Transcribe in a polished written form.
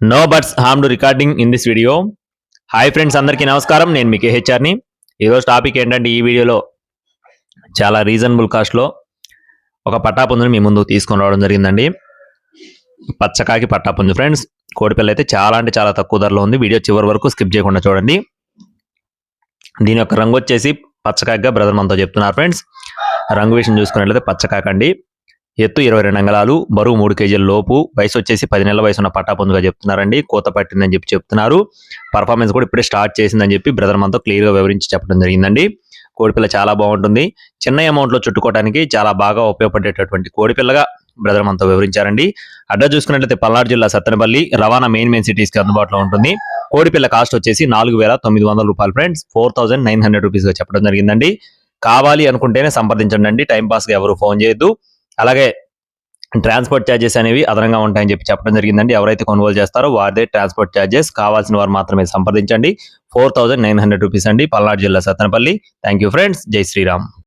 No buts harmed recording in this video. Hi friends, అందరికీ నమస్కారం. నేను మీ కేహెచ్ఆర్ని. ఈరోజు టాపిక్ ఏంటంటే, ఈ వీడియోలో చాలా రీజనబుల్ కాస్ట్లో ఒక పట్టాపుంజుని మీ ముందు తీసుకొని రావడం జరిగిందండి. పచ్చకాకి పట్టాపుంజు ఫ్రెండ్స్. కోడిపిల్ల అయితే చాలా అంటే చాలా తక్కువ ధరలో ఉంది. వీడియో చివరి వరకు స్కిప్ చేయకుండా చూడండి. దీని యొక్క రంగు వచ్చేసి పచ్చకాకిగా బ్రదర్ మనతో చెప్తున్నారు ఫ్రెండ్స్. రంగు విషయం చూసుకున్నట్లయితే పచ్చకాకండి. ఎత్తు 22 అంగళాలు, బరువు 3 కేజీల లోపు, వయసు వచ్చేసి 10 నెలల వయసు ఉన్న పట్టాపుంజుగా చెప్తున్నారండి. కోత పట్టిందని చెప్పి చెప్తున్నారు. పర్ఫార్మెన్స్ కూడా ఇప్పుడే స్టార్ట్ చేసిందని చెప్పి బ్రదర్ మనతో క్లియర్గా వివరించి చెప్పడం జరిగిందండి. కోడిపిల్ల చాలా బాగుంటుంది. చిన్న అమౌంట్లో చుట్టుకోవడానికి చాలా బాగా ఉపయోగపడేటటువంటి కోడిపిల్లగా బ్రదర్ మనతో వివరించారండి. అడ్రస్ చూసుకున్నట్లయితే పల్నాడు జిల్లా సత్తెనపల్లి, రవాణా మెయిన్ సిటీస్కి అందుబాటులో ఉంటుంది. కోడిపిల్ల కాస్ట్ వచ్చేసి 4,900 రూపాయలు ఫ్రెండ్స్. 4,900 రూపీస్గా చెప్పడం జరిగిందండి. కావాలి అనుకుంటేనే సంప్రదించండి అండి. టైంపాస్గా ఎవరు ఫోన్ చేయొద్దు. అలాగే ట్రాన్స్పోర్ట్ ఛార్జెస్ అనేవి అదనంగా ఉంటాయని చెప్పి చెప్పడం జరిగిందండి. ఎవరైతే కొనుగోలు చేస్తారో వారిదే ట్రాన్స్పోర్ట్ ఛార్జెస్. కావాల్సిన వారు మాత్రమే సంప్రదించండి. 4,900 రూపీస్ అండి. పల్నాడు జిల్లా సత్తెనపల్లి. Thank you friends. జై శ్రీరామ్.